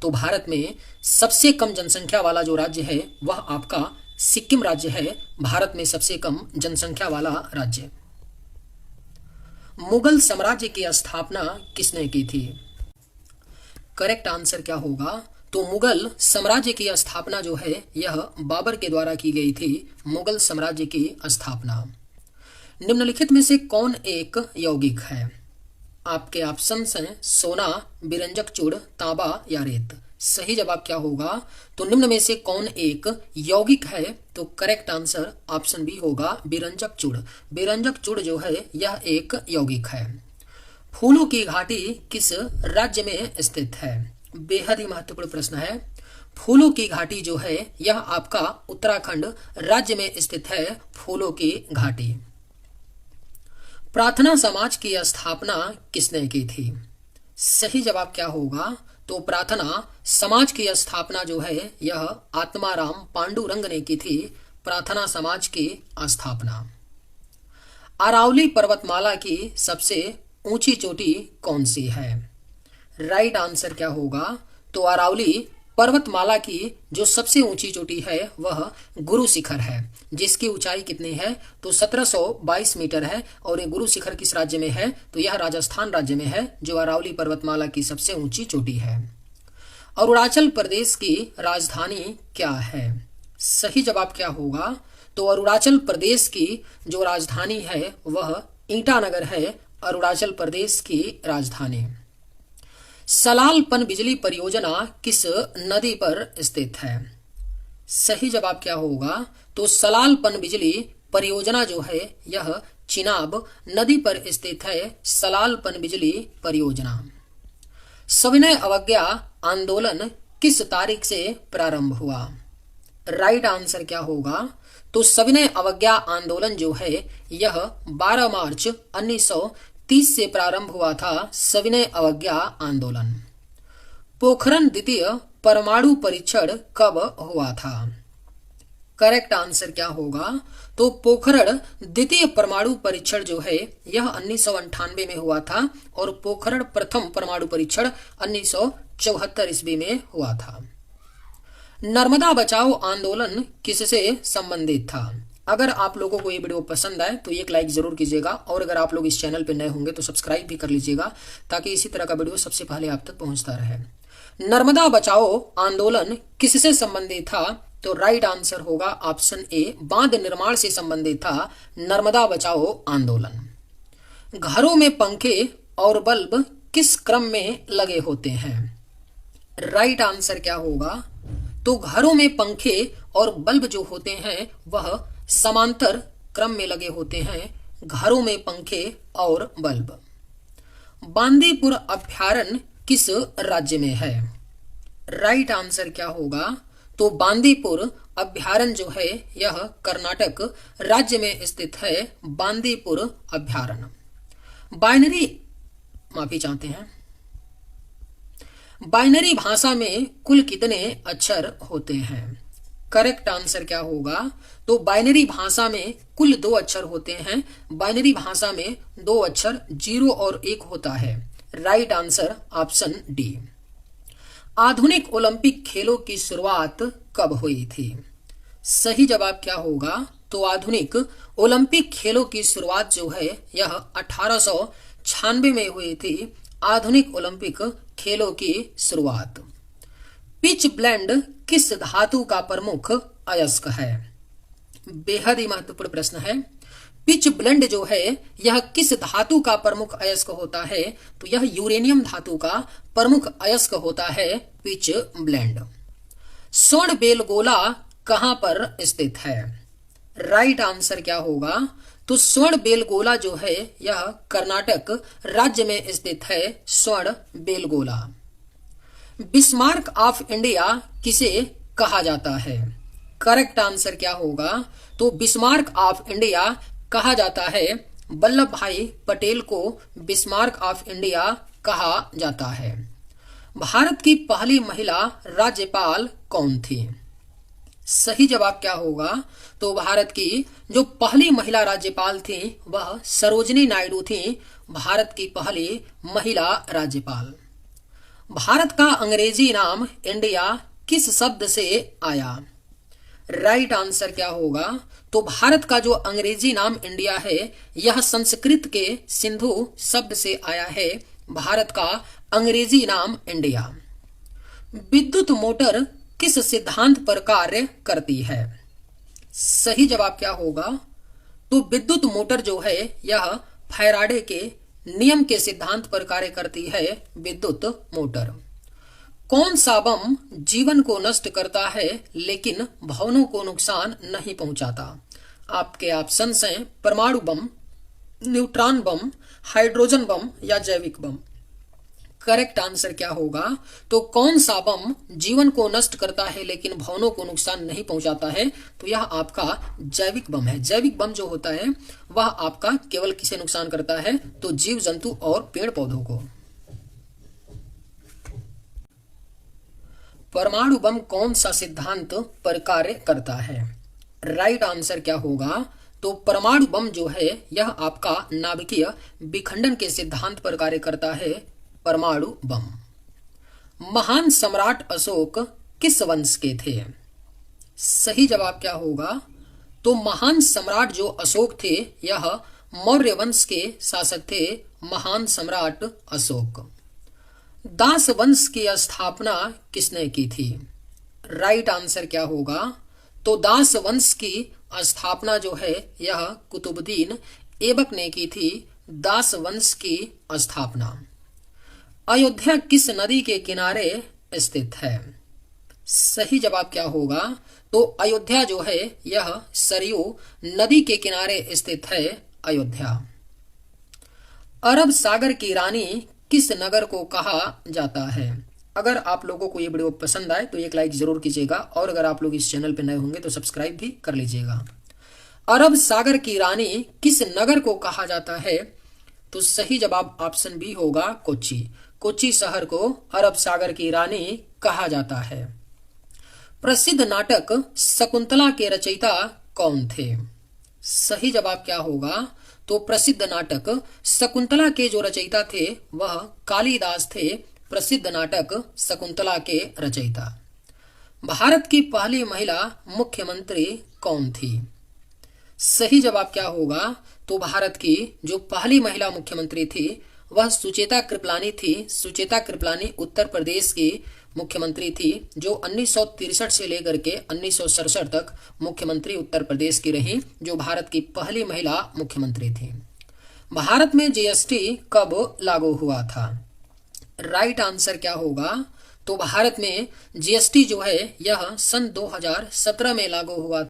तो भारत में सबसे कम जनसंख्या वाला जो राज्य है वह आपका सिक्किम राज्य है, भारत में सबसे कम जनसंख्या वाला राज्य। मुगल साम्राज्य की स्थापना किसने की थी? करेक्ट आंसर क्या होगा? तो मुगल साम्राज्य की स्थापना जो है यह बाबर के द्वारा की गई थी, मुगल साम्राज्य की स्थापना। निम्नलिखित में से कौन एक यौगिक है? आपके ऑप्शंस हैं सोना, बिरंजक चूड़, तांबा या रेत। सही जवाब क्या होगा? तो निम्न में से कौन एक यौगिक है? तो करेक्ट आंसर ऑप्शन बी होगा बिरंजक चूड़। बिरंजक चूड़ जो है यह एक यौगिक है। फूलों की घाटी किस राज्य में स्थित है? बेहद ही महत्वपूर्ण प्रश्न है। फूलों की घाटी जो है यह आपका उत्तराखंड राज्य में स्थित है, फूलों की घाटी। प्रार्थना समाज की स्थापना किसने की थी? सही जवाब क्या होगा? तो प्रार्थना समाज की स्थापना जो है यह आत्माराम पांडुरंग ने की थी, प्रार्थना समाज की स्थापना। अरावली पर्वतमाला की सबसे ऊंची चोटी कौन सी है? राइट आंसर क्या होगा? तो अरावली पर्वतमाला की जो सबसे ऊंची चोटी है वह गुरु शिखर है, जिसकी ऊंचाई कितनी है? तो 1722 मीटर है। और ये गुरु शिखर किस राज्य में है? तो यह राजस्थान राज्य में है, जो अरावली पर्वतमाला की सबसे ऊंची चोटी है। अरुणाचल प्रदेश की राजधानी क्या है? सही जवाब क्या होगा? तो अरुणाचल प्रदेश की जो राजधानी है वह ईटानगर है, अरुणाचल प्रदेश की राजधानी। सलाल पनबिजली परियोजना किस नदी पर स्थित है? सही जवाब क्या होगा? तो सलाल पनबिजली परियोजना जो है यह चिनाब नदी पर स्थित है, सलाल पनबिजली परियोजना। सविनय अवज्ञा आंदोलन किस तारीख से प्रारंभ हुआ? राइट आंसर क्या होगा? तो सविनय अवज्ञा आंदोलन जो है यह 12 मार्च 1930 से प्रारंभ हुआ था, सविनय अवज्ञा आंदोलन। पोखरण द्वितीय परमाणु परीक्षण कब हुआ था? करेक्ट आंसर क्या होगा? तो पोखरण द्वितीय परमाणु परीक्षण जो है यह 1998 में हुआ था, और पोखरण प्रथम परमाणु परीक्षण 1974 ईस्वी में हुआ था। नर्मदा बचाओ आंदोलन किससे संबंधित था? अगर आप लोगों को ये वीडियो पसंद आए तो एक लाइक जरूर कीजिएगा, और अगर आप लोग इस चैनल पर नए होंगे तो सब्सक्राइब भी कर लीजिएगा, ताकि इसी तरह का वीडियो सबसे पहले आप तक पहुंचता रहे। नर्मदा बचाओ आंदोलन किससे संबंधित था? तो राइट आंसर होगा ऑप्शन ए, बांध निर्माण से संबंधित था नर्मदा बचाओ आंदोलन। घरों में पंखे और बल्ब किस क्रम में लगे होते हैं? राइट आंसर क्या होगा? तो घरों में पंखे और बल्ब जो होते हैं वह समांतर क्रम में लगे होते हैं, घरों में पंखे और बल्ब। बांदीपुर अभयारण्य किस राज्य में है? राइट आंसर क्या होगा? तो बांदीपुर अभयारण्य जो है यह कर्नाटक राज्य में स्थित है, बांदीपुर अभयारण्य। माफी चाहते हैं, बाइनरी भाषा में कुल कितने अक्षर होते हैं? करेक्ट आंसर क्या होगा? तो बाइनरी भाषा में कुल 2 अक्षर होते हैं, बाइनरी भाषा में 2 अक्षर 0 और 1 होता है। Right answer option D. आधुनिक ओलंपिक खेलों की शुरुआत कब हुई थी? सही जवाब क्या होगा? तो आधुनिक ओलंपिक खेलों की शुरुआत जो है यह 1896 में हुई थी, आधुनिक ओलंपिक खेलों की शुरुआत। पिच ब्लेंड किस धातु का प्रमुख अयस्क है? बेहद ही महत्वपूर्ण प्रश्न है। पिच ब्लेंड जो है यह किस धातु का प्रमुख अयस्क होता है? तो यह यूरेनियम धातु का प्रमुख अयस्क होता है, पिच ब्लेंड। स्वर्ण बेलगोला कहां पर स्थित है? राइट आंसर क्या होगा? तो स्वर्ण बेलगोला जो है यह कर्नाटक राज्य में स्थित है, स्वर्ण बेलगोला। बिस्मार्क ऑफ इंडिया किसे कहा जाता है? करेक्ट आंसर क्या होगा? तो बिस्मार्क ऑफ इंडिया कहा जाता है, वल्लभ भाई पटेल को बिस्मार्क ऑफ इंडिया कहा जाता है। भारत की पहली महिला राज्यपाल कौन थी? सही जवाब क्या होगा? तो भारत की जो पहली महिला राज्यपाल थी वह सरोजिनी नायडू थी, भारत की पहली महिला राज्यपाल। भारत का अंग्रेजी नाम इंडिया किस शब्द से आया? राइट आंसर क्या होगा? तो भारत का जो अंग्रेजी नाम इंडिया है यह संस्कृत के सिंधु शब्द से आया है। भारत का अंग्रेजी नाम इंडिया। विद्युत मोटर किस सिद्धांत पर कार्य करती है? सही जवाब क्या होगा? तो विद्युत मोटर जो है यह फैराडे के नियम के सिद्धांत पर कार्य करती है। विद्युत मोटर। कौन सा बम जीवन को नष्ट करता है लेकिन भवनों को नुकसान नहीं पहुंचाता? आपके ऑप्शंस हैं परमाणु बम, न्यूट्रॉन बम, हाइड्रोजन बम या जैविक बम। करेक्ट आंसर क्या होगा? तो कौन सा बम जीवन को नष्ट करता है लेकिन भवनों को नुकसान नहीं पहुंचाता है? तो यह आपका जैविक बम है। जैविक बम जो होता है वह आपका केवल किसे नुकसान करता है? तो जीव जंतु और पेड़ पौधों को। परमाणु बम कौन सा सिद्धांत पर कार्य करता है? राइट आंसर क्या होगा? तो परमाणु बम जो है यह आपका नाभिकीय विखंडन के सिद्धांत पर कार्य करता है। परमाणु बम। महान सम्राट अशोक किस वंश के थे? सही जवाब क्या होगा? तो महान सम्राट जो अशोक थे यह मौर्य वंश के शासक थे। महान सम्राट अशोक। दास वंश की स्थापना किसने की थी? राइट आंसर क्या होगा? तो दास वंश की स्थापना जो है यह कुतुबुद्दीन ऐबक ने की थी। दास वंश की स्थापना। अयोध्या किस नदी के किनारे स्थित है? सही जवाब क्या होगा? तो अयोध्या जो है यह सरयू नदी के किनारे स्थित है। अयोध्या। अरब सागर की रानी किस नगर को कहा जाता है? अगर आप लोगों को ये वीडियो पसंद आए तो एक लाइक जरूर कीजिएगा और अगर आप लोग इस चैनल पर नए होंगे तो सब्सक्राइब भी कर लीजिएगा। अरब सागर की रानी किस नगर को कहा जाता है? तो सही जवाब ऑप्शन बी होगा कोच्चि। कोच्चि शहर को अरब सागर की रानी कहा जाता है। प्रसिद्ध नाटक शकुंतला के रचयिता कौन थे? सही जवाब क्या होगा? तो प्रसिद्ध नाटक शकुंतला के जो रचयिता थे वह कालिदास थे। प्रसिद्ध नाटक शकुंतला के रचयिता। भारत की पहली महिला मुख्यमंत्री कौन थी? सही जवाब क्या होगा? तो भारत की जो पहली महिला मुख्यमंत्री थी वह सुचेता कृपलानी थी। सुचेता कृपलानी उत्तर प्रदेश की मुख्यमंत्री थी जो 1963 से लेकर के 1967 तक मुख्यमंत्री उत्तर प्रदेश की रही, जो भारत की पहली महिला मुख्यमंत्री थी। भारत में जीएसटी कब लागू हुआ था? राइट आंसर क्या होगा? तो भारत में जीएसटी जो है यह सन 2017 में लागू हुआ